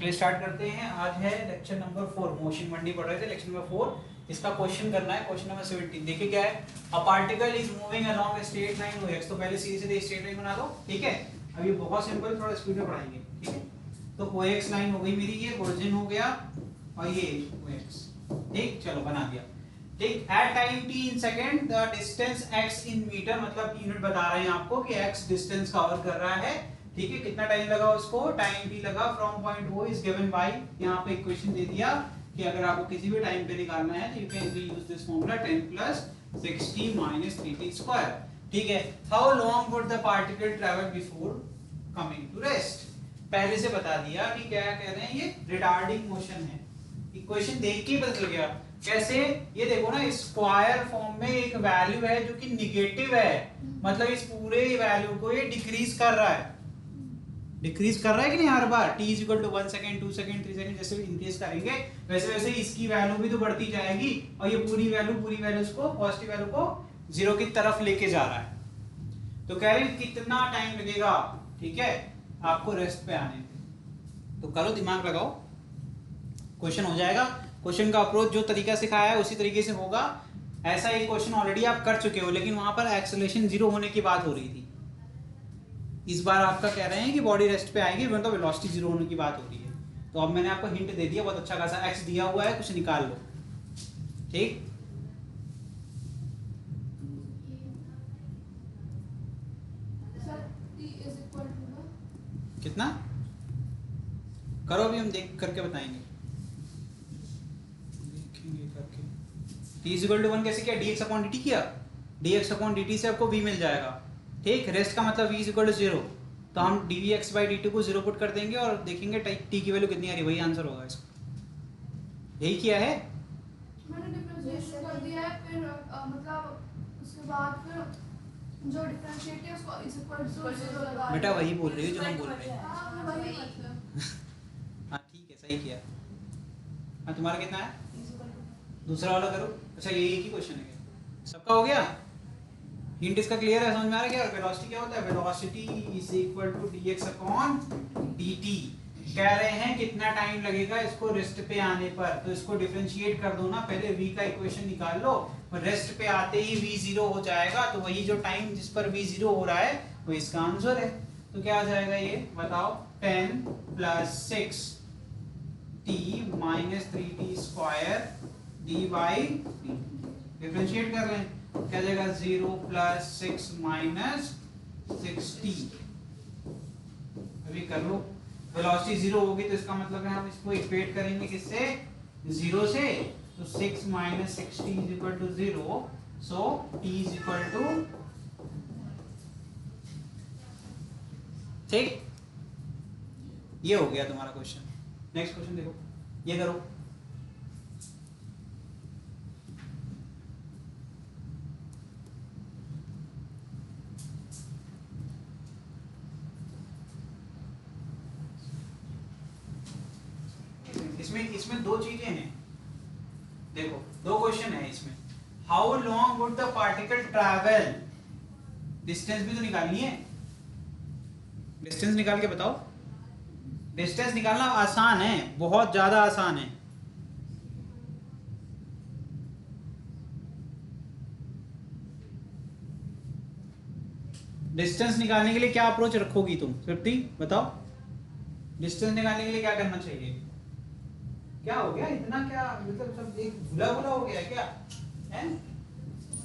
चलिए स्टार्ट करते हैं। आज है लेक्चर नंबर 4, मोशन मंडी पढ़ रहे थे, लेक्चर नंबर 4। इसका क्वेश्चन करना है, क्वेश्चन नंबर 17। देखिए क्या है, a particle is moving along a straight line OX। तो पहले सीधे सीधे स्ट्रेट लाइन बना दो, ठीक है। अब ये बहुत सिंपल, थोड़ा स्पीड में पढ़ाएंगे, ठीक है। तो OX लाइन हो गई मेरी, ये ओरिजिन हो गया और ये OX, ठीक। चलो बना दिया, ठीक। At time t in second the distance x in metre, मतलब यूनिट बता रहे हैं आपको कि x डिस्टेंस कवर कर रहा है, ठीक है। कितना टाइम लगा उसको, टाइम t लगा from point O is given by, यहाँ पे इक्वेशन दे दिया कि अगर आपको किसी भी टाइम पे निकालना है तो you can use this formula 10 plus 60 minus 3t square, ठीक है। How long would the particle travel before coming to rest, पहले से बता दिया कि क्या कह रहे हैं, ये रिटार्डिंग मोशन है। इक्वेशन देख के ही पता चल गया कैसे। ये देखो ना, स्क्वायर फॉर्म में एक वैल्यू है जो कि निगेटिव है, मतलब इस पूरे वैल्यू को ये डिक्रीज कर रहा है, डिक्रीज कर रहा है कि नहीं। हर बार t is equal to 1 second 2 second 3 second जैसे भी इंक्रीज करेंगे वैसे वैसे इसकी वैल्यू भी तो बढ़ती जाएगी, और ये पूरी वैल्यू इसको पॉजिटिव वैल्यू को जीरो की तरफ लेके जा रहा है। तो कह रहे हैं कितना टाइम लगेगा, ठीक है, आपको रेस्ट पे आने में। तो करो, दिमाग लगाओ, क्वेश्चन हो जाएगा। क्वेश्चन का अप्रोच जो तरीका सिखाया है उसी तरीके से होगा। ऐसा एक क्वेश्चन ऑलरेडी आप कर चुके हो, लेकिन वहां पर एक्सेलरेशन 0 होने की बात हो रही थी। इस बार आपका कह रहे हैं कि बॉडी रेस्ट पे आएगी, मतलब वेलोसिटी 0 होने की बात हो रही है। तो अब मैंने आपको हिंट दे दिया, बहुत अच्छा खासा x दिया हुआ है, कुछ निकाल लो, ठीक। कितना करो, अभी हम देख करके बताएंगे, देखेंगे करके। t इज इक्वल टू 1 कैसे किया, dx/dt किया, dx/dt से आपको v मिल जाएगा, ठीक। रेस्ट का मतलब v इज इक्वल टू 0, तो हम dvx/dt को 0 पुट कर देंगे और देखेंगे t की वैल्यू कितनी आ रही है, वही आंसर होगा इसका। यही किया है, मैंने डिफरेंशिएशन कर दिया है, फिर मतलब उसके बाद फिर जो डिफरेंशिएट है उसको इज इक्वल टू 0 लगा। बेटा वही बोल रही है जो हम बोल रहे हैं। हां वही मतलब, हाँ ठीक है, सही किया। हाँ तुम्हारा कितना है, दूसरा वाला करो। अच्छा ये एक ही क्वेश्चन है, सबका हो गया। हिंट इसका क्लियर है, समझ में आ रहा है क्या। वेलोसिटी क्या होता है, velocity is equal to dx/dt। कह रहे हैं कितना टाइम लगेगा इसको रेस्ट पे आने पर, तो इसको डिफरेंशिएट कर दो ना, पहले v का इक्वेशन निकाल लो, रेस्ट पे आते ही v 0 हो जाएगा, तो वही जो टाइम जिस पर v 0 हो रहा है वो इसका आंसर है। तो क्या आ जाएगा ये बताओ, 10 plus 6t minus 3t square D by D. Differentiate कर लें, क्या जाएगा 0 प्लस 6 माइनस 6t। अभी कर लो, वेलोसिटी 0 होगी तो इसका मतलब है हम इसको इक्वेट करेंगे किससे, 0 से। तो 6 minus 6t is equal to 0, so t is equal to, ठीक। ये हो गया तुम्हारा क्वेश्चन। नेक्स्ट क्वेश्चन देखो, ये करो। इसमें दो चीजें हैं, देखो दो क्वेश्चन है इसमें। How long would the particle travel, distance भी तो निकालनी है, डिस्टेंस निकाल के बताओ। डिस्टेंस निकालना आसान है, बहुत ज्यादा आसान है। डिस्टेंस निकालने के लिए क्या अप्रोच रखोगी तुम, तृप्ति बताओ। डिस्टेंस निकालने के लिए क्या करना चाहिए, क्या हो गया इतना, क्या मतलब सब एक भूला भूला हो गया क्या है।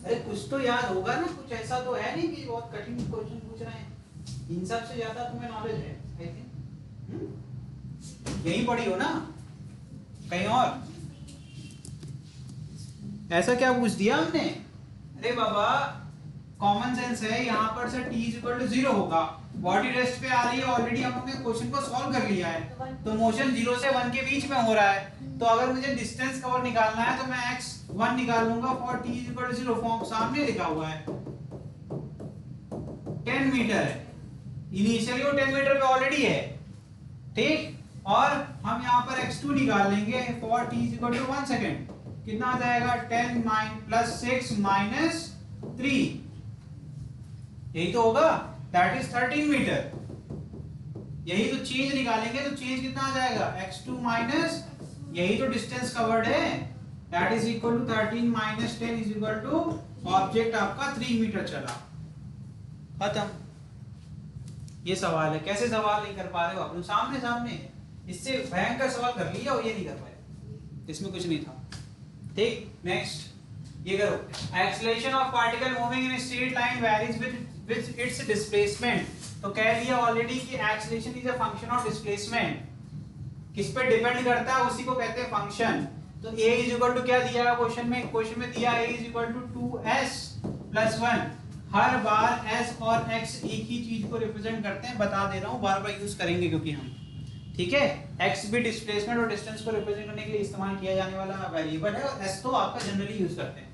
अरे कुछ तो याद होगा ना, कुछ ऐसा तो है नहीं कि बहुत कठिन क्वेश्चन पूछ रहे हैं। इन सब से ज्यादा तुम्हें नॉलेज है आई थिंक, यही पढ़ी हो ना कहीं और। ऐसा क्या पूछ दिया हमने, अरे बाबा कॉमन सेंस है, यहाँ पर से t इज इक्वल टू 0 होगा, बॉडी रेस्ट पे आ रही है, ऑलरेडी हमने क्वेश्चन को सॉल्व कर लिया है, तो मोशन 0 से 1 के बीच में हो रहा है। तो अगर मुझे डिस्टेंस कवर निकालना है तो मैं x1 निकाल लूंगा for t is equal to 0, form सामने लिखा हुआ है 10 मीटर है, इनिशियली वो 10 मीटर पे ऑलरेडी है, ठीक। और हम यहाँ पर x2 निकाल लेंगे for t is equal to 1 second, कितना आ जाएगा 10 प्लस 6 माइनस 3, यही तो होगा, दैट इज 13 मीटर। यही तो चेंज निकालेंगे तो चेंज कितना आ जाएगा x2 माइनस यही तो डिस्टेंस कवर्ड है that is equal to 13 minus 10 is equal to object आपका 3 मीटर चला। खत्म। ये सवाल है। कैसे सवाल नहीं कर पा रहे हो आप लोग? सामने सामने है। इससे भयंकर सवाल कर लिया और ये नहीं कर पाए, इसमें कुछ नहीं था। ठीक, नेक्स्ट ये करो। Acceleration of particle moving in straight line varies with its displacement. तो कह दिया ऑलरेडी कि acceleration is a function of displacement. किस पे डिपेंड करता है? उसी को कहते हैं फंक्शन। तो a इज इक्वल टू क्या दिया है क्वेश्चन में? क्वेश्चन में दिया a is equal to 2s plus 1। हर बार s और x एक ही चीज को रिप्रेजेंट करते हैं, बता दे रहा हूं, बार बार यूज करेंगे क्योंकि हम, ठीक है, x भी डिस्प्लेसमेंट और डिस्टेंस को रिप्रेजेंट करने के लिए इस्तेमाल किया जाने वाला वेरिएबल है और s तो आपका जनरली यूज करते हैं।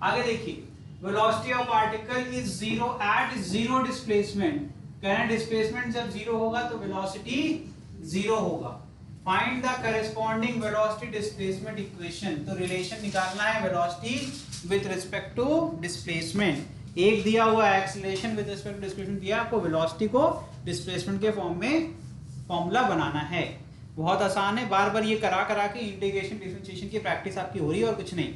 आगे देखिए, velocity of particle is zero at zero displacement. कहना डिस्प्लेसमेंट जब जीरो होगा तो वेलोसिटी जीरो होगा। Find the corresponding velocity displacement equation. तो रिलेशन निकालना है velocity with respect to displacement. एक दिया हुआ acceleration with respect to displacement दिया, आपको वेलोसिटी को डिस्प्लेसमेंट के फॉर्म में फॉर्मूला बनाना है। बहुत आसान है, बार बार ये करा करा के इंटीग्रेशन डिफरेंशिएशन की प्रैक्टिस आपकी हो रही है और कुछ नहीं।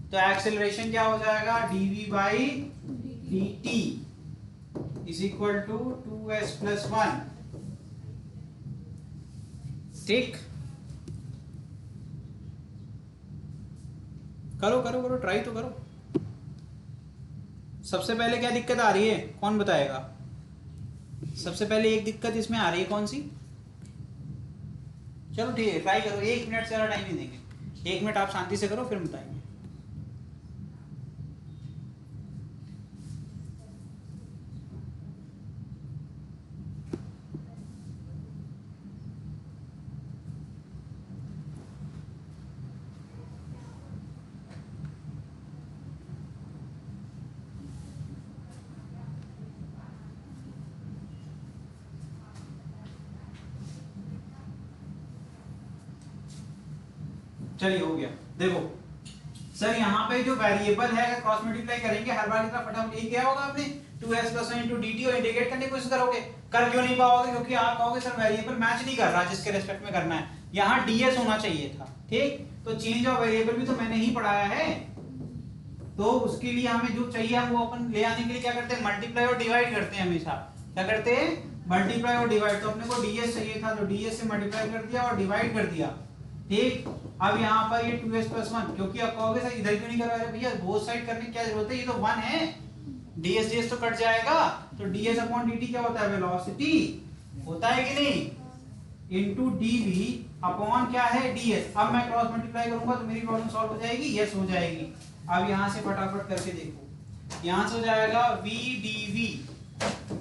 तो एक्सेलरेशन क्या हो जाएगा? dv by dt is equal to 2s plus 1। ठीक, करो करो करो, ट्राई तो करो। सबसे पहले क्या दिक्कत आ रही है, कौन बताएगा? सबसे पहले एक दिक्कत इसमें आ रही है, कौन सी? चलो ठीक है, ट्राई करो। 1 मिनट से ज़्यादा टाइम नहीं देंगे, 1 मिनट आप शांति से करो, फिर बताएंगे। चलिए हो गया। देखो सर, यहाँ पे जो वेरिएबल है अगर क्रॉस मल्टीप्लाई करेंगे हर बार की तरह फटाफट यही क्या होगा आपने 2s प्लस 1 इंटू dt और इंटीग्रेट करने की कोशिश करोगे। कर क्यों नहीं पाओगे? क्योंकि आप कहोगे सर वेरिएबल मैच नहीं कर रहा जिसके रेस्पेक्ट में करना है, यहाँ ds होना चाहिए था। ठीक, तो चेंज ऑफ वेरिएबल भी तो मैंने ही पढ़ाया है, तो उसके लिए हमें जो चाहिए हम वो अपन ले आने के लिए क्या करते हैं? मल्टीप्लाई और डिवाइड करते हैं हमेशा। क्या करते हैं? मल्टीप्लाई और डिवाइड। तो अपने को ds चाहिए था तो ds से मल्टीप्लाई कर दिया और डिवाइड कर दिया। ठीक, अब यहाँ पर ये 2s प्लस 1, क्योंकि आप कहोगे सर इधर क्यों नहीं करवा रहे भैया, बोथ साइड करने की क्या जरूरत है, ये तो 1 है, ds ds तो कट जाएगा, तो ds अपॉन dt क्या होता है? वेलोसिटी होता है कि नहीं, इनटू dv अपॉन क्या है? ds। अब मैं क्रॉस मल्टीप्लाई करूंगा तो मेरी प्रॉब्लम सॉल्व हो जाएगी? यस हो जाएगी। अब यहाँ से फटाफट करके देखो, यहाँ से हो जाएगा v dv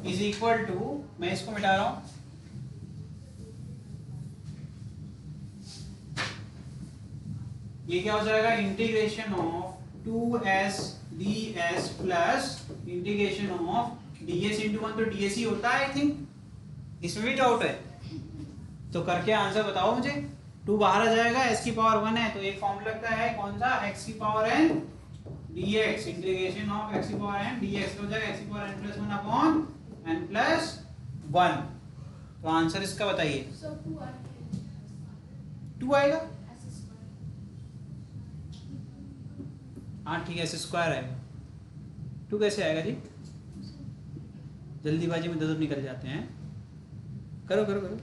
is equal to, मैं इसको मिटा रहा हूं, ये क्या हो जाएगा? Integration of 2s ds plus integration of ds into 1, तो ds ही होता है आई थिंक, इसमें भी डाउट है तो करके आंसर बताओ मुझे। 2 बाहर आ जाएगा, s की पावर 1 है तो एक फॉर्मूला लगता है, कौन सा? x की power n dx, integration of x की पावर n dx हो जाएगा x की power n plus 1 upon n plus 1। तो आंसर इसका बताइए। 2 आएगा? हाँ ठीक है, s स्क्वायर आएगा। 2 कैसे आएगा जी? जल्दीबाजी में 2 निकल जाते हैं। करो करो करो।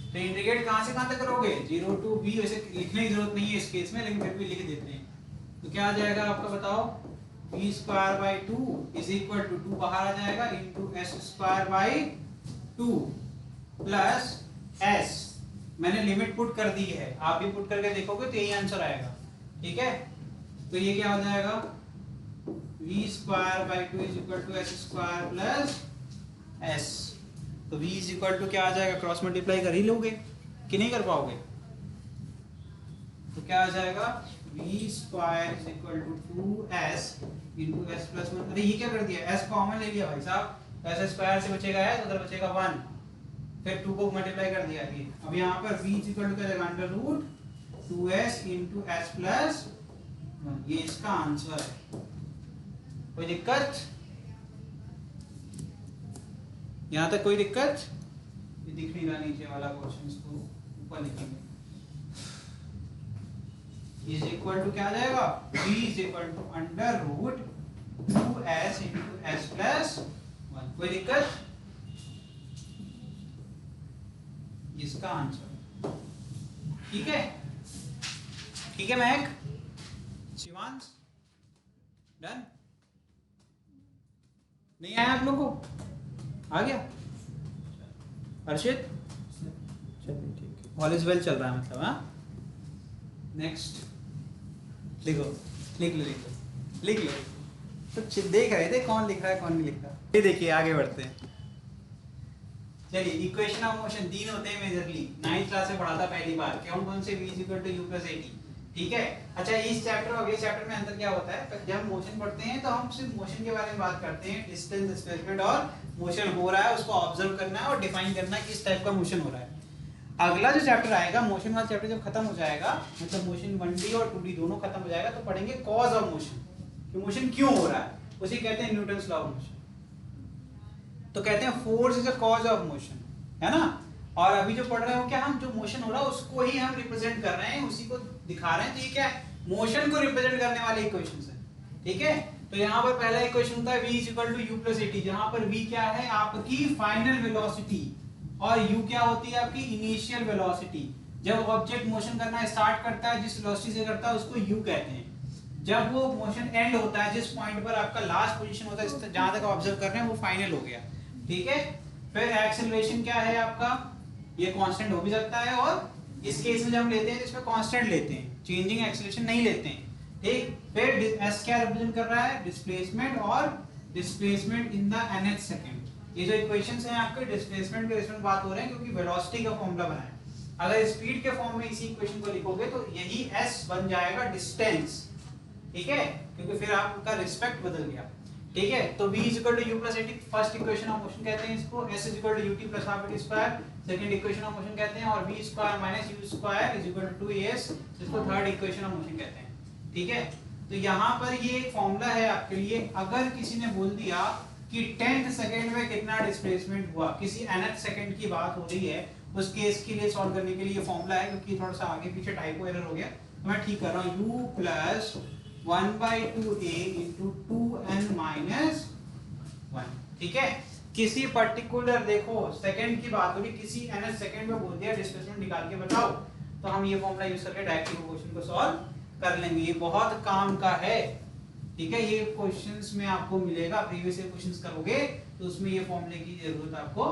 तो इंटीग्रेट कहां से कहां तक करोगे? 0 टू b, वैसे लिखने की जरूरत नहीं है इस केस में, लेकिन फिर भी लिख देते हैं। तो क्या आ जाएगा आपका बताओ? b square by 2 is equal to 2 बाहर आ जाएगा into s square by 2 plus s। मैंने लिमिट पुट कर दी है, आप भी पुट करके देखोगे तो यही आंसर आएगा। ठीक है, तो ये क्या हो जाएगा? v square by 2 is equal to s square plus s। तो v इज इक्वल टू क्या आ जाएगा? क्रॉस मल्टीप्लाई कर ही लोगे कि नहीं कर पाओगे? तो क्या आ जाएगा? v square is equal to 2s into s plus 1। अरे ये क्या कर दिया? s कॉमन ले लिया भाई साहब, तो s स्क्वायर से बचेगा s, उधर बचेगा 1, फिर 2 को मल्टीप्लाई कर दिया। ये अब यहाँ पर v इज इक्वल टू क्या जाएगा? Under root 2s into s plus 1। ये इसका आंसर है। कोई दिक्कत? यहाँ तक कोई दिक्कत? ये दिख नहीं रहा नीचे वाला क्वेश्चन, इसको ऊपर लिखेंगे। इज इक्वल टू क्या आ जाएगा? v is equal to under root 2s into s plus 1। कोई दिक्कत? इसका आंसर ठीक है। ठीक है महक, शिवांश, डन? नहीं आया आप लोगों को? आ गया? हर्षित? चलिए ठीक है, ऑल इज वेल चल रहा है मतलब। हाँ, नेक्स्ट लिखो, लिख लो। तो देख रहे थे कौन लिख रहा है कौन नहीं लिख रहा। ये देखिए आगे बढ़ते हैं। चलिए, इक्वेशन ऑफ मोशन 3 होते हैं मेजरली, 9th क्लास से पढ़ा था पहली बार। कौन से? v = u + at। ठीक है। अच्छा, इस चैप्टर और अगले चैप्टर में अंतर क्या होता है? जब हम मोशन पढ़ते हैं तो हम सिर्फ मोशन के बारे में बात करते हैं, डिस्टेंस, डिस्प्लेसमेंट और मोशन हो रहा है उसको ऑब्जर्व करना है और डिफाइन करना है किस टाइप का मोशन हो रहा है। अगला जो चैप्टर आएगा, मोशन वाला चैप्टर जब खत्म हो जाएगा, मतलब मोशन 1D और 2D दोनों खत्म हो जाएगा, तो पढ़ेंगे कॉज ऑफ मोशन, कि मोशन क्यों हो रहा है। उसे कहते हैं न्यूटन्स लॉ ऑफ मोशन। तो कहते हैं force is a cause of motion, है ना। और अभी जो पढ़ रहे हो क्या, हम जो मोशन हो रहा है उसको ही हम रिप्रेजेंट कर रहे हैं, उसी को दिखा रहे हैं। तो ये क्या है? मोशन को रिप्रेजेंट करने वाले इक्वेशंस है। ठीक है। तो यहाँ पर पहला इक्वेशन होता है v = u + at, जहां पर v क्या है? आपकी फाइनल वेलोसिटी, और u क्या होती है? आपकी इनिशियल वेलोसिटी। जब ऑब्जेक्ट मोशन करना स्टार्ट करता है, जिस वेलोसिटी से करता है उसको u कहते हैं। जब वो मोशन एंड होता है, जिस पॉइंट पर आपका लास्ट पोजीशन होता है, जहां तक ऑब्जर्व कर रहे हैं वो फाइनल हो गया। ठीक है। फिर एक्सेलरेशन क्या है आपका? ये कांस्टेंट हो भी सकता है, और इस केस में जब हम लेते हैं तो इसमें कांस्टेंट लेते हैं, चेंजिंग एक्सेलरेशन नहीं लेते हैं। ठीक। फिर s क्या रिप्रेजेंट कर रहा है? डिस्प्लेसमेंट, और displacement in the nth second. ये जो इक्वेशंस हैं आपके डिस्प्लेसमेंट के रिस्पेक्ट में बात हो रहे हैं, क्योंकि वेलोसिटी का फॉर्मूला बनाया। अगर स्पीड के फॉर्म में इसी इक्वेशन को लिखोगे तो यही s बन जाएगा डिस्टेंस। ठीक है, क्योंकि फिर आपका रिस्पेक्ट बदल गया। ठीक है। तो v = u + at first equation of motion कहते हैं इसको, s = ut + half second equation of motion कहते हैं, और v² - u² = 2as इसको थर्ड इक्वेशन ऑफ मोशन कहते हैं। ठीक है। तो यहाँ पर ये एक फॉर्मूला है आपके लिए। अगर किसी ने बोल दिया कि 10th सेकंड में कितना डिस्प्लेसमेंट हुआ, किसी nth सेकंड की बात हो रही है, उस केस के लिए सॉल्व करने के लिए ये फॉर्मूला है, क्योंकि थोड़ा सा आगे पीछे टाइपो एरर हो गया तो मैं ठीक कर रहा हूँ। u + 1/2a × 2n - 1। ठीक है। किसी पर्टिकुलर, देखो सेकंड की बात हो रही, किसी nth सेकंड में बोल दिया डिस्प्लेसमेंट निकाल के बताओ, तो हम ये फॉर्मूला यूज करके डायरेक्टली क्वेश्चन को सॉल्व कर लेंगे। ये बहुत काम का है। ठीक है। ये क्वेश्चंस में आपको मिलेगा, प्रीवियस ईयर क्वेश्चंस करोगे तो उसमें ये फॉर्मूले की जरूरत आपको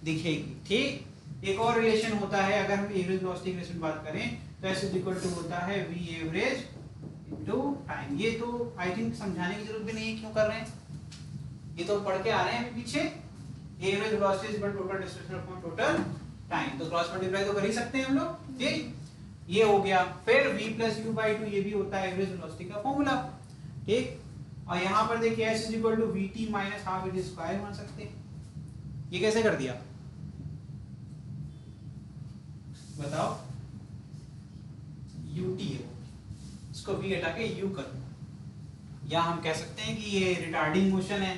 दिखेगी। ठीक। एक और रिलेशन होता है, अगर हम एवरेज वेलोसिटी की रिलेशन बात करें तो s = होता है v एवरेज इनटू टाइम। ये तो आई थिंक समझाने की जरूरत भी नहीं है, क्यों कर रहे हैं, ये तो पढ़ के आ रहे हैं अभी पीछे। Average velocity is total displacement upon total time, तो क्रॉस मल्टीप्लाई तो कर ही सकते हैं हम लोग। ठीक, ये हो गया। फिर v + u/2 ये भी होता है एवरेज वेलोसिटी का फॉर्मूला। ठीक। और यहाँ पर देखिए s = vt - half v² मान सकते हैं। ये कैसे कर दिया बताओ? ut है, इसको v हटा के u कर दो, या हम कह सकते हैं कि ये रिटार्डिंग मोशन है।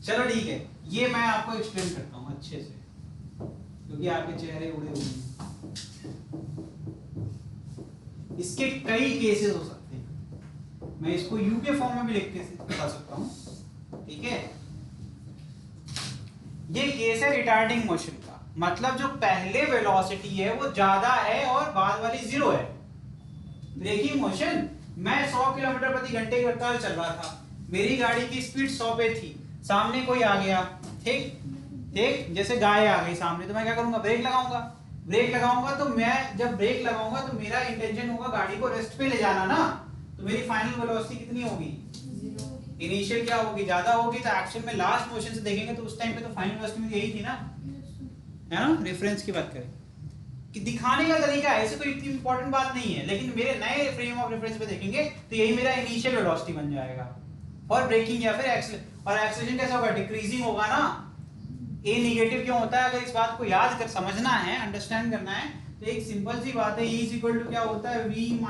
चलो ठीक है, ये मैं आपको एक्सप्लेन करता हूँ अच्छे से, क्योंकि आपके चेहरे उड़े हुए हैं। इसके कई केसेस हो सकते हैं, मैं इसको u के फॉर्म में भी लिख के बता सकता हूँ। ठीक है। ये केस है रिटार्डिंग मोशन का, मतलब जो पहले वेलोसिटी है वो ज्यादा है और बाद वाली 0 है। ब्रेकिंग मोशन, मैं 100 किलोमीटर/घंटे की रफ्तार चल रहा था, मेरी गाड़ी की स्पीड 100 पे थी, सामने कोई आ गया, ठीक ठीक, जैसे गाय आ गई सामने, तो मैं क्या करूंगा? ब्रेक लगाऊंगा। ब्रेक लगाऊंगा तो मैं जब ब्रेक लगाऊंगा तो मेरा इंटेंशन होगा गाड़ी को रेस्ट पे ले जाना ना, तो मेरी फाइनल वेलोसिटी कितनी होगी? इनिशियल क्या होगी? ज्यादा होगी। तो एक्चुअल में लास्ट मोशन से देखेंगे तो उस टाइम पे तो फाइनल वेलोसिटी यही थी ना, है ना। रेफरेंस की बात करें कि दिखाने का तरीका है, ऐसे कोई इतनी इंपॉर्टेंट बात नहीं है, लेकिन मेरे नए फ्रेम ऑफ रेफरेंस पे देखेंगे तो यही मेरा इनिशियल वेलोसिटी बन जाएगा फॉर ब्रेकिंग या फिर एक्सेलरेशन। और एक्सेलरेशन कैसा होगा? डिक्रीजिंग होगा ना। ए नेगेटिव क्यों होता है? अगर इस बात को याद कर समझना है, अंडरस्टैंड करना है, तो एक सिंपल सी बात है, E = क्या होता है? v -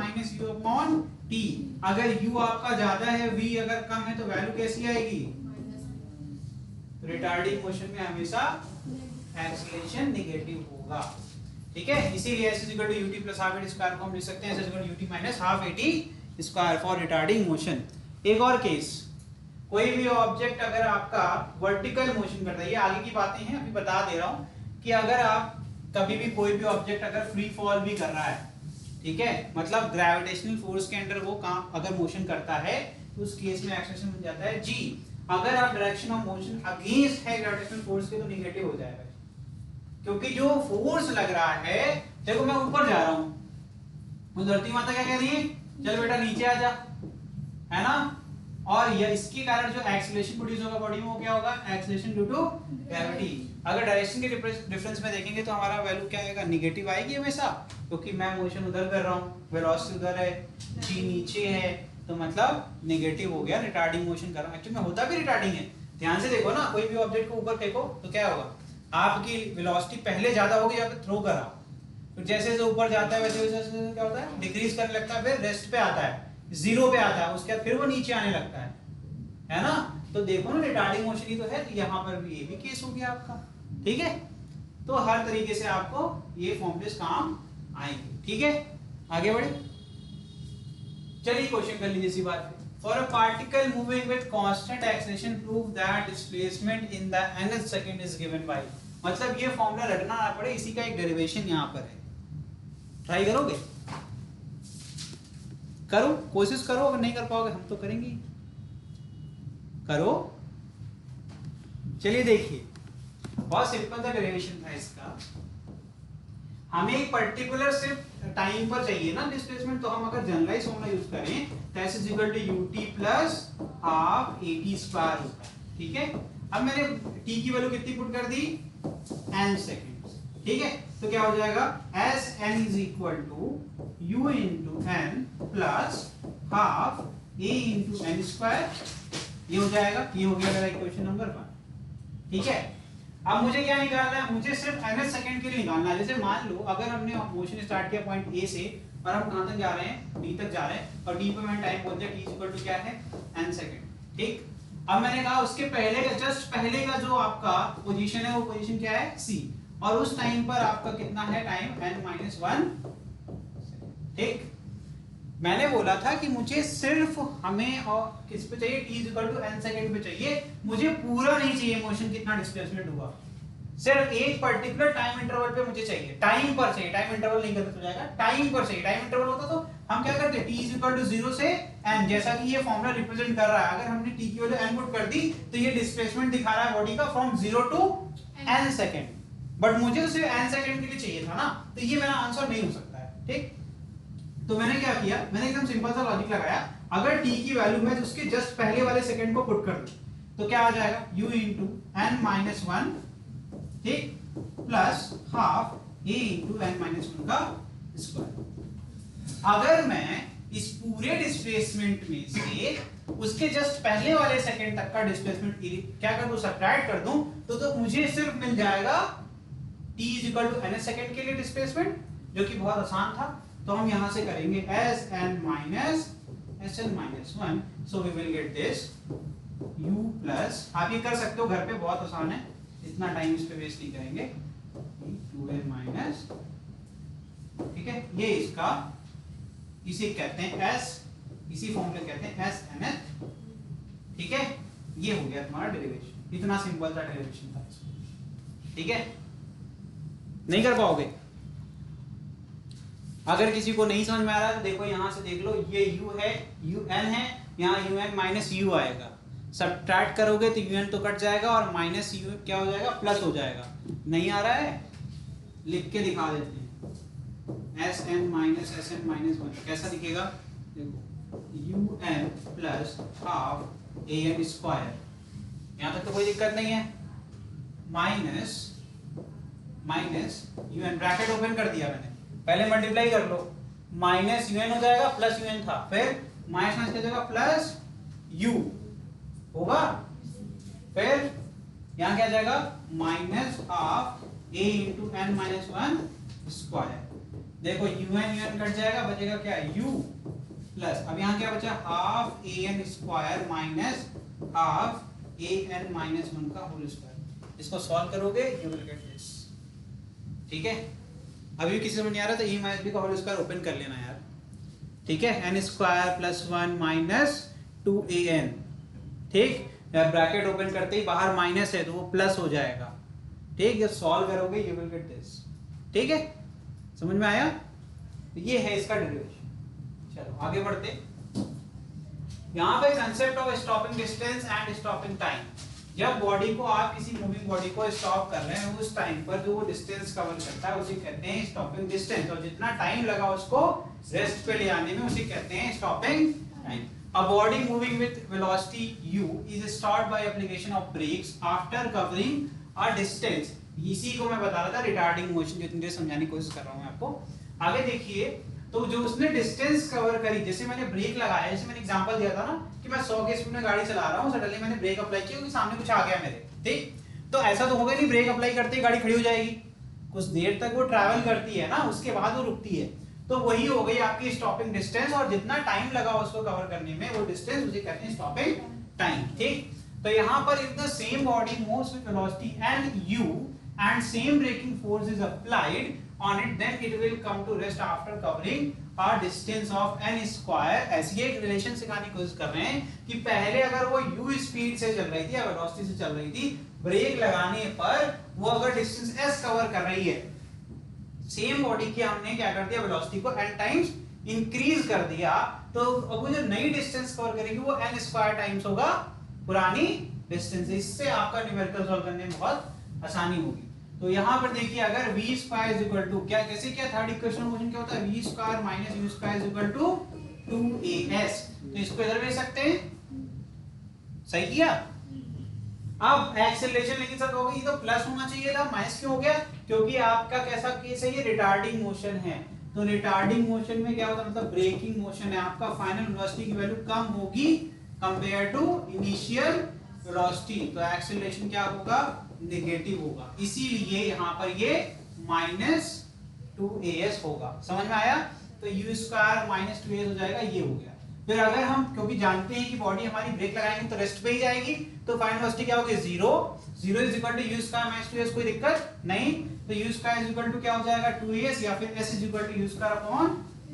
u/t। अगर u आपका ज्यादा है, v अगर कम है, तो वैल्यू कैसी आएगी? रिटार्डिंग मोशन में हमेशा एक्सीलरेशन नेगेटिव होगा, ठीक है। इसीलिए s equal to ut plus half a t square को हम लिख सकते हैं s equal to ut minus half a t square for retarding motion. एक और केस, कोई भी ऑब्जेक्ट अगर आपका वर्टिकल मोशन करता है, ये आगे की बातें हैं, अभी बता दे रहा हूं कि अगर आप कभी भी कोई भी ऑब्जेक्ट अगर फ्री फॉल भी कर रहा है, ठीक है, मतलब ग्रेविटेशनल फोर्स के अंडर वो काम अगर मोशन करता है तो उस केस में एक्सेलरेशन बन जाता है g। अगर आप डायरेक्शन ऑफ मोशन अगेंस्ट है ग्रेविटेशनल फोर्स के तो नेगेटिव हो जाएगा, क्योंकि जो फोर्स लग रहा है, देखो मैं ऊपर जा रहा हूं, धरती माता क्या कह रही है, चल बेटा नीचे आ जा, है ना, और ये इसके कारण जो एक्सीलरेशन प्रोड्यूस होगा बॉडी में वो क्या होगा, एक्सीलरेशन ड्यू टू ग्रेविटी। अगर डायरेक्शन के डिफरेंस में देखेंगे तो हमारा वैल्यू क्या आएगा, नेगेटिव आएगी हमेशा, क्योंकि मैं मोशन उधर कर रहा हूं, वेलोसिटी उधर है, g नीचे है, तो मतलब नेगेटिव हो गया, रिटार्डिंग मोशन कर रहा हूं। एक्चुअली में होता भी रिटार्डिंग है, ध्यान से देखो ना, कोई भी ऑब्जेक्ट को ऊपर फेंको तो क्या होगा, आपकी वेलोसिटी पहले ज्यादा होगी जब थ्रो करा, तो जैसे जैसे ऊपर जाता है वैसे वैसे क्या होता है, डिक्रीज करने लगता है, फिर रेस्ट पे आता है, जीरो पे आता है, उसके बाद फिर वो नीचे आने लगता है ना। तो देखो ना रिटार्डिंग मोशन ही तो है, तो यहाँ पर भी ये भी केस हो गया आपका, ठीक है। तो हर तरीके से आपको ये फॉर्मूलेस काम आएंगे, ठीक है। आगे बढ़े, चलिए क्वेश्चन कर लीजिए इसी बात पे। For a particle moving with constant acceleration, prove that displacement in the nth second is given by, मतलब ये फॉर्मूला रटना ना पड़े, इसी का एक डेरिवेशन यहाँ पर है। ट्राई करोगे, करो, कोशिश करो, अगर नहीं कर पाओगे हम तो करेंगे, करो। चलिए देखिए, बहुत सिंपल सा डेरिवेशन था इसका। हमें एक पर्टिकुलर सिर्फ टाइम पर चाहिए ना डिस्प्लेसमेंट, तो हम अगर जनरलाइज फॉर्मूला यूज करें तो s is equal to ut plus half at square होता है, ठीक है। अब मैंने t की वैल्यू कितनी पुट कर दी, n सेकेंड्स, ठीक है। तो क्या हो जाएगा, s n is equal to u into n plus half a into n square, ये हो जाएगा, ये हो गया मेरा इक्वेशन नंबर 1, ठीक है। अब मुझे क्या निकालना है, मुझे सिर्फ nth सेकंड के लिए निकालना है। जैसे मान लो अगर हमने मोशन स्टार्ट किया पॉइंट A से और हम कहां तक जा रहे हैं, D तक जा रहे हैं, और D पे मैंने टाइम बोल दिया t इक्वल टू क्या है, n सेकंड, ठीक। अब मैंने कहा उसके पहले का, जस्ट पहले का जो आपका पोजीशन है वो पोजीशन क्या है, C, और उस टाइम पर आपका कितना है टाइम, n-1, ठीक। मैंने बोला था कि मुझे सिर्फ हमें और किस पे चाहिए, t equal to n second पे चाहिए, मुझे पूरा नहीं चाहिए मोशन कितना डिस्प्लेसमेंट हुआ, सिर्फ एक पर्टिकुलर टाइम इंटरवल पे मुझे चाहिए, टाइम पर चाहिए, टाइम इंटरवल नहीं करते तो जाएगा, टाइम पर चाहिए। टाइम इंटरवल होता तो हम क्या करते, t इक्वल टू 0 से n, जैसा कि ये फॉर्मूला रिप्रेजेंट कर रहा है, अगर हमने t की वैल्यू n पुट कर दी तो ये डिस्प्लेसमेंट दिखा रहा है बॉडी का from 0 to n second, but मुझे तो सिर्फ n सेकंड के लिए चाहिए था ना, तो ये मेरा आंसर नहीं हो सकता है, ठीक। तो मैंने क्या किया, मैंने एकदम सिंपल सा लॉजिक लगाया, अगर t की वैल्यू मैं उसके जस्ट पहले वाले सेकंड को पुट कर दूं तो क्या आ जाएगा, u इंटू n-1, ठीक, plus half a into n-1 का स्क्वायर। अगर मैं इस पूरे डिस्प्लेसमेंट में से उसके जस्ट पहले वाले सेकंड तक का डिस्प्लेसमेंट क्या कर दूं, सब्ट्रैक्ट कर दूं, तो मुझे सिर्फ मिल जाएगा t equal to n second के लिए डिस्प्लेसमेंट, जो कि बहुत आसान था। तो हम यहां से करेंगे sn minus sn-1, so we will get this u plus, आप ये कर सकते हो घर पे, बहुत आसान है, इतना टाइम इस पे वेस्ट नहीं करेंगे, 2n माइनस, ठीक है, ये इसका, इसे कहते हैं s, इसी फॉर्मूले कहते हैं snth, ठीक है। ये हो गया तुम्हारा डेरिवेशन, इतना सिंपल सा डेरिवेशन था, ठीक है। नहीं कर पाओगे, अगर किसी को नहीं समझ में आ रहा है तो देखो यहां से देख लो, ये u है, un है, यहाँ un माइनस u आएगा, सब्ट्रैक्ट करोगे तो un तो कट जाएगा और माइनस u क्या हो जाएगा, प्लस हो जाएगा। नहीं आ रहा है, लिख के दिखा देते हैं, sn माइनस sn-1 कैसा दिखेगा, देखो un plus half an square, यहाँ तक तो कोई दिक्कत नहीं है, माइनस un, ब्रैकेट ओपन कर दिया मैंने, पहले मल्टीप्लाई कर लो, माइनस un हो जाएगा, प्लस un था, फिर माइनस क्या जाएगा, प्लस u होगा, फिर यहां क्या जाएगा, minus half a into n-1 square, देखो un कट जाएगा, बचेगा क्या, u प्लस, अब यहां क्या बचा, half an square minus half an minus 1 का होल स्क्वायर। इसको सॉल्व करोगे यू विल गेट दिस। ठीक है, अभी किसी समझ नहीं आ रहा तो ए माइनस बी का होल स्क्वायर ओपन कर लेना यार। ठीक है, N square plus 1 minus 2an। ठीक, यार ब्रैकेट ओपन करते ही बाहर माइनस है तो वो प्लस हो जाएगा। ठीक, जब सॉल्व करोगे यू विल गेट दिस। ठीक है, समझ में आया? तो ये है इसका डेरिवेशन। चलो आगे बढ़ते। यहाँ पे concept of stopping distance and stopping time. जब बॉडी को आप किसी मूविंग बॉडी को स्टॉप कर रहे हैं उस टाइम पर जो वो डिस्टेंस कवर करता है उसे कहते हैं स्टॉपिंग डिस्टेंस, और जितना टाइम लगा उसको रेस्ट पे ले आने में उसे कहते हैं stopping time. A body moving with velocity u is stopped by application of brakes after covering a distance। इसी को मैं बता रहा था रिटार्डिंग मोशन, जो इतनी देर समझाने की कोशिश कर रहा हूँ आपको। आगे देखिए, तो जो उसने डिस्टेंस कवर करी, जैसे मैंने ब्रेक लगाया, जैसे मैंने एग्जांपल दिया था ना कि मैं 100 के स्पीड में गाड़ी चला रहा हूँ, सडनली मैंने ब्रेक अप्लाई किया क्योंकि सामने कुछ आ गया मेरे। ठीक, तो ऐसा तो होगा नहीं ब्रेक अप्लाई करते ही गाड़ी खड़ी हो जाएगी, कुछ देर तक वो ट्रैवल करती है ना, उसके बाद वो रुकती है। तो वही हो गई आपकी स्टॉपिंग डिस्टेंस, और जितना टाइम लगा उसको कवर करने में वो डिस्टेंस उसे कहते हैं स्टॉपिंग टाइम। ठीक, तो यहाँ पर if the same body moves with velocity and u and same braking force is applied on it, then it will come to rest after covering a distance of n square। ऐसी एक relation सिखाने की कोशिश कर रहे हैं कि पहले अगर वो u स्पीड से चल रही थी या वेलोसिटी से चल रही थी, ब्रेक लगाने पर वो अगर डिस्टेंस s कवर कर रही है, सेम बॉडी की हमने क्या कर दिया, वेलोसिटी को n टाइम्स इंक्रीज कर दिया, तो अब वो जो नई डिस्टेंस कवर करेगी वो n स्क्वायर टाइम्स होगा पुरानी डिस्टेंस। इससे आपका न्यूमेरिकल सॉल्व करने में बहुत आसानी होगी। तो यहाँ पर देखिए, अगर v square is equal to क्या, कैसे क्या थर्ड इक्वेशन मोशन क्या होता है, v square minus u square is equal to 2as। तो इसको इधर भेज सकते हैं, सही किया। अब एक्सेलरेशन लेकिन सर होगा, ये तो प्लस होना चाहिए था, माइनस क्यों हो गया? क्योंकि आपका कैसा केस है, ये रिटार्डिंग मोशन है। तो रिटार्डिंग मोशन में क्या होता है, मतलब ब्रेकिंग मोशन है, आपका फाइनल वेलोसिटी की वैल्यू कम होगी कंपेयर टू इनिशियल वेलोसिटी, तो एक्सेलरेशन क्या होगा, नेगेटिव होगा। इसीलिए यहाँ पर ये माइनस 2as होगा। समझ में आया? तो u स्क्वायर माइनस 2as हो जाएगा, ये हो गया। फिर अगर हम, क्योंकि जानते हैं कि बॉडी हमारी ब्रेक लगाएंगे तो रेस्ट पे ही जाएगी, तो फाइनल वेलोसिटी क्या होगी, 0 is equal to u square minus 2as, कोई दिक्कत नहीं। तो u square is equal to क्या हो जाएगा, 2as, या फिर s is equal to u square upon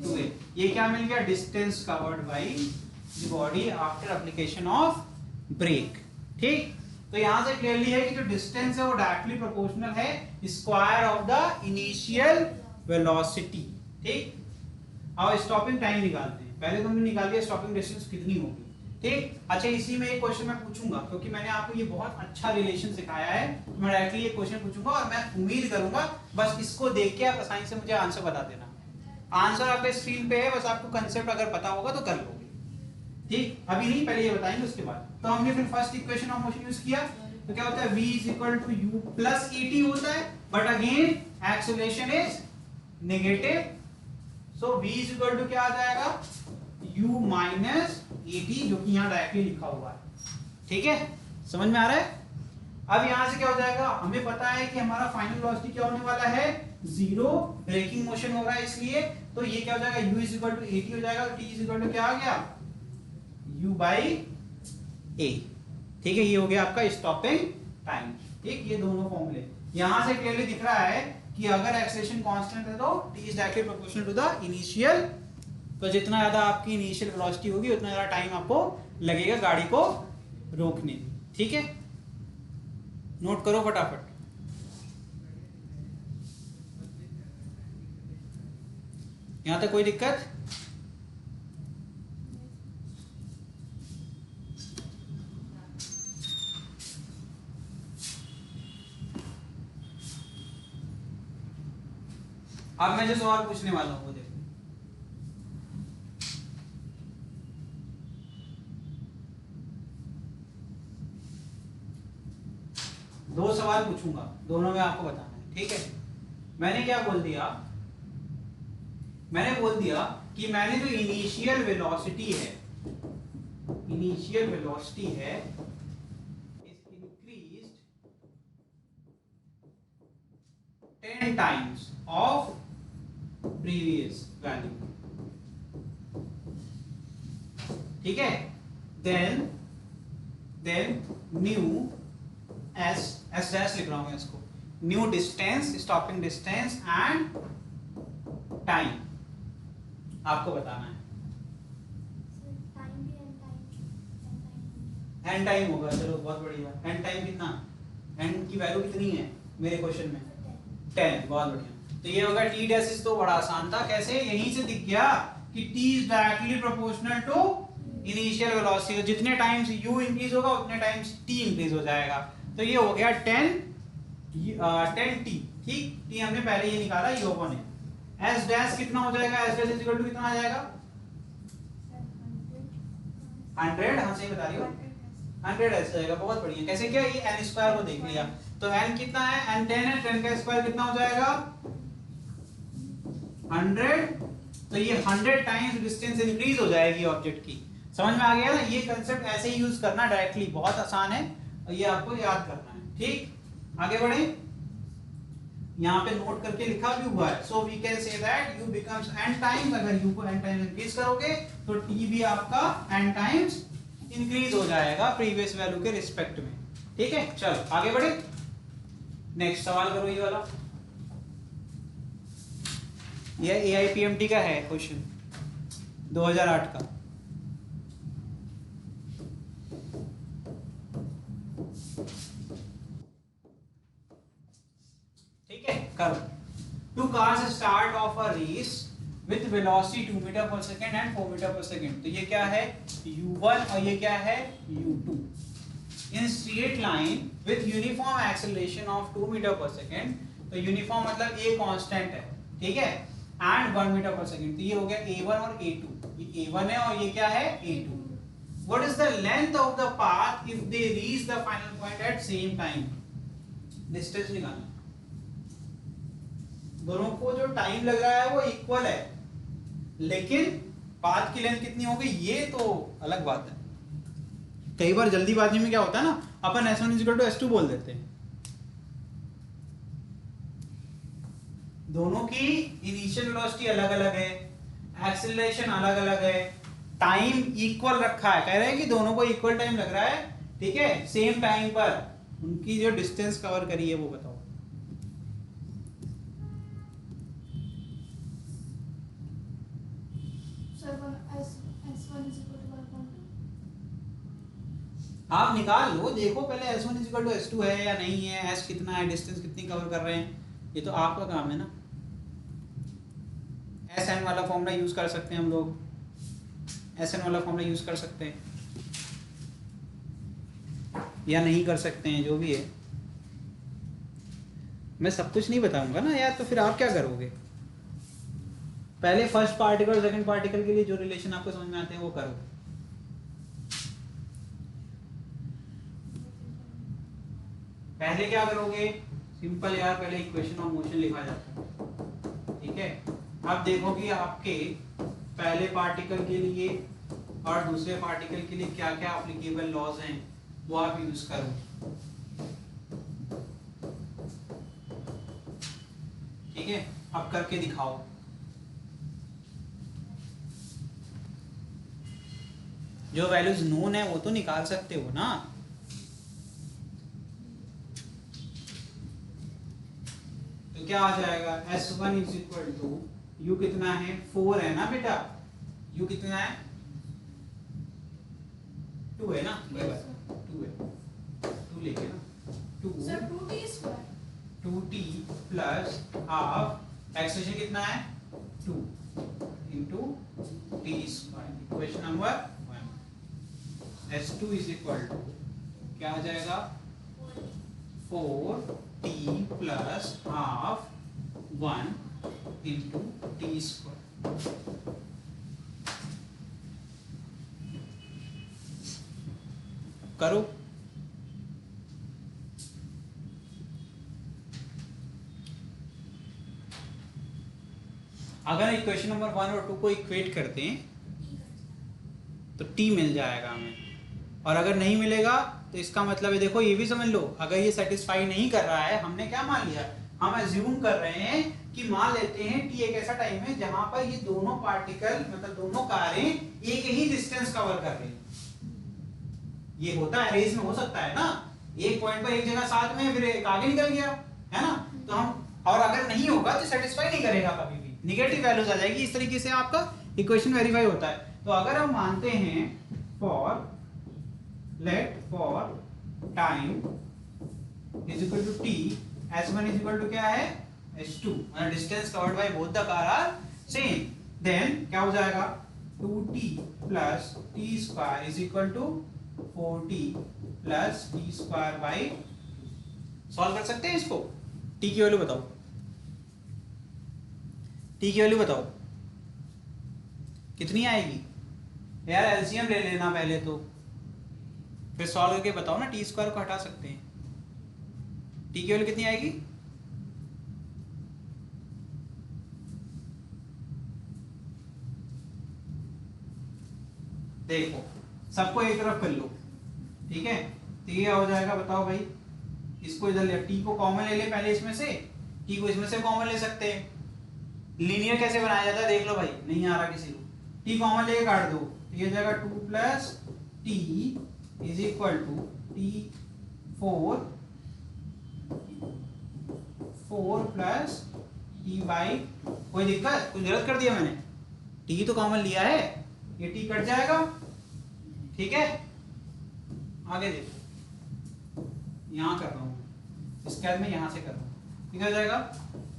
2a। ये क्या मिल गया, distance covered by the body after application of brake. ठीक, तो यहां से क्लियरली है कि जो डिस्टेंस है वो डायरेक्टली प्रोपोर्शनल है square of the initial velocity. ठीक, अब स्टॉपिंग टाइम निकालते हैं। पहले तो हमने निकाल दिया स्टॉपिंग डिस्टेंस कितनी होगी। ठीक, अच्छा इसी में एक क्वेश्चन मैं पूछूंगा, क्योंकि मैंने आपको ये बहुत अच्छा रिलेशन सिखाया है, तो मैं डायरेक्टली ये क्वेश्चन पूछूंगा और मैं उम्मीद करूंगा बस इसको देख के आप आसानी से मुझे आंसर बता देना। आंसर आपके स्क्रीन पे है, बस आपको कंसेप्ट अगर पता होगा तो कर लोगे। ठीक, अभी नहीं, पहले ये बताएंगे उसके बाद। तो हमने फिर first equation of motion use किया, तो क्या होता है, v is equal to u plus at होता है, but again acceleration is negative, so v is equal to क्या आ जाएगा, u minus at, जो कि यहाँ डायरेक्टली लिखा हुआ है। ठीक है, समझ में आ रहा है? अब यहाँ से क्या हो जाएगा, हमें पता है कि हमारा फाइनल वेलोसिटी क्या होने वाला है, 0, ब्रेकिंग मोशन हो रहा है इसलिए, तो ये क्या हो जाएगा, u is equal to at हो जाएगा, तो t is equal to क्या आ गया, u by a। ठीक है, ये हो गया आपका स्टॉपिंग टाइम। ठीक, ये दोनों फॉर्मूले यहां से क्लियरली दिख रहा है कि अगर एक्सेलरेशन कांस्टेंट है तो t is directly proportional to the initial, तो जितना ज्यादा आपकी इनिशियल वेलोसिटी होगी उतना ज्यादा टाइम आपको लगेगा गाड़ी को रोकने। ठीक है, नोट करो फटाफट। यहां तक कोई दिक्कत? अब मैं जो सवाल पूछने वाला हूं वो देखो, दो सवाल पूछूंगा, दोनों में आपको बताना है। ठीक है, मैंने क्या बोल दिया, मैंने बोल दिया कि मैंने जो इनिशियल वेलोसिटी है is increased 10 times of previous value. ठीक है, then न्यू एस डैश लिख रहा हूं मैं इसको, new distance, stopping distance and time आपको बताना है। एंड टाइम होगा, चलो बहुत बढ़िया। एंड टाइम कितना, एंड की वैल्यू कितनी है मेरे क्वेश्चन में 10, बहुत बढ़िया। तो ये होगा टी डैश, तो बड़ा आसान था। कैसे, यहीं से दिख गया कि t इज directly proportional to initial velocity. जितने टाइम्स u इंक्रीज होगा उतने टाइम्स t इंक्रीज हो जाएगा। तो ये हो गया 10t, ठीक। t हमने पहले ये निकाला, ये ओपन है। s डैश कितना हो जाएगा, s dash is equal to कितना आ जाएगा 100, हाँ सही बता रही हो, 100 ऐसे जाएगा, बहुत बढ़िया। कैसे क्या, ये n स्क्वायर को देख लिया, तो n कितना है, n 10 है, 10 का स्क्वायर कितना हो जाएगा 100। तो ये 100 टाइम्स डिस्टेंस इंक्रीज हो जाएगी ऑब्जेक्ट की। समझ में आ गया ना, ये कंसेप्ट ऐसे ही यूज करना डायरेक्टली, बहुत आसान है और ये आपको याद करना है, ठीक। आगे बढ़े, यहाँ पे नोट करके लिखा भी हुआ है। So we can say that u becomes n times, अगर u को n टाइम्स इंक्रीज करोगे तो t भी आपका n टाइम्स इंक्रीज हो जाएगा प्रीवियस वैल्यू के रिस्पेक्ट में, ठीक है। चलो आगे बढ़े, नेक्स्ट सवाल करो ये वाला। ये AIPMT का है क्वेश्चन 2008 का। ठीक है, करो। Two cars start off a race with velocity 2 metre per second and 4 metre per second. तो ये क्या है u1 और ये क्या है u2 in straight line with uniform acceleration of 2 metre per second. तो यूनिफॉर्म मतलब a कांस्टेंट है, ठीक है, एंड 1 मीटर पर सेकंड। तो ये हो गया a1 और a2, ये a1 है और ये क्या है a2। What is the length of the path if they reach the final point at same time. Distance निकालना, दोनों को जो टाइम लग रहा है वो इक्वल है, लेकिन पाथ की लेंथ कितनी होगी ये तो अलग बात है। कई बार जल्दीबाजी में क्या होता है ना, अपन s1 = s2 बोल देते हैं। दोनों की इनिशियल वेलोसिटी अलग अलग है, एक्सेलरेशन अलग अलग है, टाइम इक्वल रखा है, कह रहे हैं कि दोनों को इक्वल टाइम लग रहा है, ठीक है, सेम टाइम पर। उनकी जो डिस्टेंस कवर करी है वो बताओ। आप निकाल लो, देखो पहले s1 = s2 है या नहीं है, s कितना है, डिस्टेंस कितनी कवर कर रहे हैं, ये तो आपका काम है ना। SN वाला फॉर्मूला यूज कर सकते हैं हम लोग, SN वाला फॉर्मूला यूज कर सकते हैं या नहीं कर सकते हैं, जो भी है। मैं सब कुछ नहीं बताऊंगा ना यार, तो फिर आप क्या करोगे। पहले फर्स्ट पार्टिकल सेकंड पार्टिकल के लिए जो रिलेशन आपको समझ में आते हैं वो करो। पहले क्या करोगे, सिंपल यार, पहले इक्वेशन ऑफ मोशन लिखा जाता है, ठीक है। अब देखो कि आपके पहले पार्टिकल के लिए और दूसरे पार्टिकल के लिए क्या क्या एप्लीकेबल लॉज हैं वो आप यूज करो, ठीक है। अब करके दिखाओ। जो वैल्यूज नोन है वो तो निकाल सकते हो ना। तो क्या आ जाएगा, S1 = u कितना है 4 है ना बेटा, u कितना है 2 है ना, ये बात 2 है, 2 लेके ना 2 sir 2t² 2t plus half expression कितना है 2 into t²। Equation number 1। S2 = क्या आ जाएगा 4t plus half 1 into t²। करो। अगर इक्वेशन नंबर 1 और 2 को इक्वेट करते हैं तो t मिल जाएगा हमें, और अगर नहीं मिलेगा तो इसका मतलब है, देखो ये भी समझ लो, अगर ये सेटिस्फाई नहीं कर रहा है, हमने क्या मान लिया, हम अज्यूम कर रहे हैं कि मान लेते हैं t एक ऐसा टाइम है जहां पर ये दोनों पार्टिकल मतलब दोनों कारें एक ही डिस्टेंस कवर कर रही हैं। ये होता है रेस में, हो सकता है ना, एक पॉइंट पर एक जगह साथ में फिर एक आगे निकल गया, है ना। तो हम, और अगर नहीं होगा तो सेटिस्फाई नहीं करेगा कभी भी, निगेटिव वैल्यूज आ जाएगी। इस तरीके से आपका इक्वेशन वेरीफाई होता है। तो अगर हम मानते हैं for let for time is equal to t, s1 is equal to क्या है s2, मतलब distance covered by both the car are same, then क्या हो जाएगा 2t plus t square is equal to 4t plus t square by, solve कर सकते हैं इसको। t की वैल्यू बताओ, t की वैल्यू बताओ कितनी आएगी यार, एलसीएम ले लेना पहले तो, फिर सॉल्व करके बताओ ना। टी स्क्वायर को हटा सकते हैं, टी की वैल्यू कितनी आएगी, देखो सबको एक तरफ कर लो, ठीक है। तो ये हो जाएगा, बताओ भाई, इसको इधर ले, टी को कॉमन ले ले पहले इसमें से, टी को इसमें से कॉमन ले सकते हैं। लीनियर कैसे बनाया जाता है देख लो भाई, नहीं आ रहा किसी को, टी कॉमन लेके काट दो, तो ये जाएगा 2 plus t is equal to t 4 plus t by, कोई दिक्कत, कुछ गलत कर दिया मैंने, टी तो कॉमन लिया है, ये टी कट जाएगा, ठीक है। आगे देखो, यहां कर रहा हूं, इसके बाद में यहां से कर रहा हूं, कितना हो जाएगा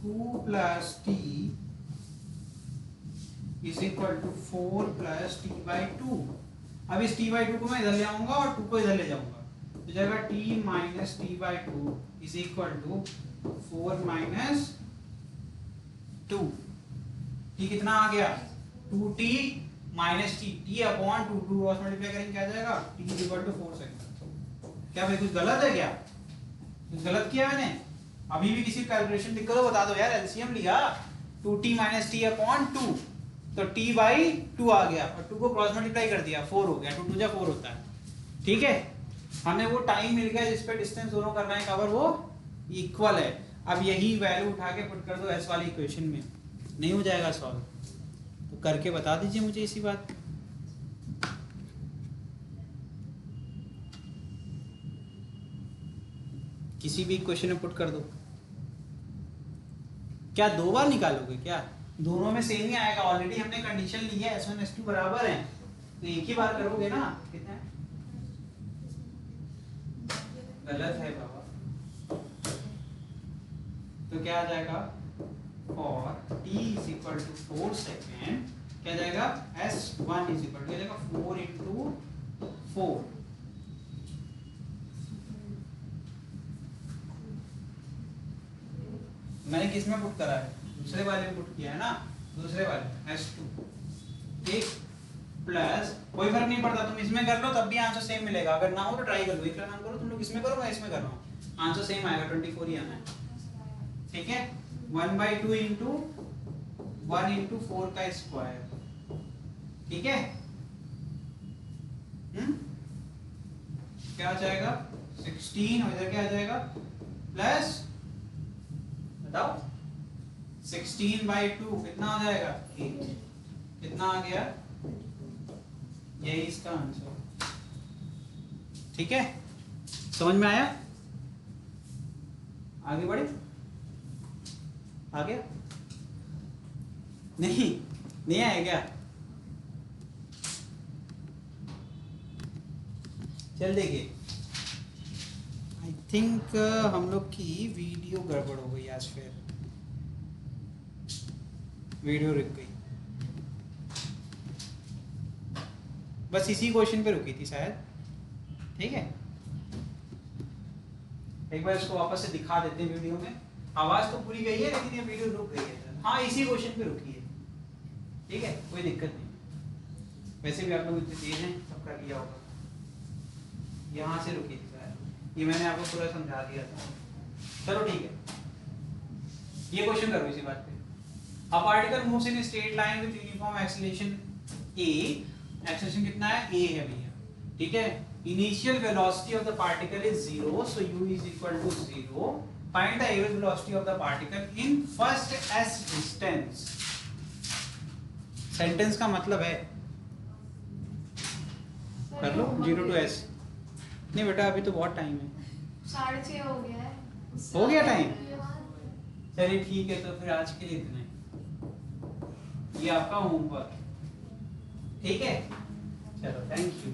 2 plus t is equal to 4 plus t by 2। अब इस टी बाई 2 को मैं इधर ले आऊंगा और 2 को इधर ले जाऊंगा, तो जाएगा t minus t by 2 is equal to 4 minus 2। T कितना आ गया 2t minus t upon 2 cross multiply करेंगे क्या जाएगा t is equal to 4 second. क्या भाई कुछ गलत है क्या, कुछ गलत किया मैंने? अभी भी किसी कैलकुलेशन दिक्कत हो बता दो यार। एलसीएम लिया 2t माइनस टी अपॉन 2, तो t बाई 2 आ गया और 2 को क्रॉस मल्टीप्लाई कर दिया, 4 हो गया, 2 2 जा 4 होता है, ठीक है। हमें वो टाइम मिल गया जिस पे डिस्टेंस दोनों करना है कवर, वो इक्वल है। अब यही वैल्यू उठा के पुट कर दो एस वाली इक्वेशन में, नहीं हो जाएगा सॉल्व, तो करके बता दीजिए मुझे इसी बात। किसी भी इक्वेशन में पुट कर दो। क्या 2 बार निकालोगे क्या? दोनों में सेम ही आएगा, ऑलरेडी हमने कंडीशन ली है S1 S2 बराबर है, तो एक ही बार करोगे ना। कितना है? गलत है बाबा, तो क्या आ जाएगा और t is equal to 4 second, क्या जाएगा S1 इज इक्वल टू जाएगा 4 इंटू 4। मैंने किस में पुट करा है? दूसरे वाले में पुट किया है ना, दूसरे वाले S2, ठीक। प्लस कोई फर्क नहीं पड़ता, तुम इसमें कर लो तब भी आंसर सेम मिलेगा, अगर ना हो तो ट्राई कर लो। एक काम करो, तुम लोग इसमें करो, मैं इसमें कर रहा हूँ, आंसर सेम आएगा, 24 ही आना है, ठीक है। 1/2 इंटू 1 इंटू 4 का स्क्वायर, ठीक है। क्या आ जाएगा 16, और इधर क्या आ जाएगा प्लस, बताओ 16/2 कितना हो जाएगा 8, कितना आ गया, यही इसका आंसर, ठीक है। समझ में आया? आगे बढ़े, आ गया? नहीं आया क्या? चल देखिए, आई थिंक हम लोग की वीडियो गड़बड़ हो गई आज, फिर वीडियो रुक गई, बस इसी क्वेश्चन पे रुकी थी शायद, ठीक है। एक बार इसको वापस से दिखा देते हैं वीडियो में, आवाज तो पूरी गई है लेकिन ये वीडियो रुक गई है, हाँ इसी क्वेश्चन पे रुकी है, ठीक है, कोई दिक्कत नहीं। वैसे भी आप लोग इतने तेज हैं, सबका किया होगा, यहाँ से रुकी थी शायद, ये मैंने आपको पूरा समझा दिया था। चलो ठीक है, ये क्वेश्चन करो इसी बात पे। A particle moves in a straight line with uniform acceleration a, acceleration कितना है a है भैया, ठीक है। Initial velocity of the particle is 0, so u is equal to 0. Find the average velocity of the particle in first s distance. Sentence का मतलब है, कर लो 0 to s, नहीं बेटा अभी तो बहुत टाइम है। 6:30 हो गया है। हो गया टाइम? Yes. चलिए ठीक है, तो फिर आज के लिए इतना ही। ये आपका होमवर्क, ठीक है? चलो थैंक यू।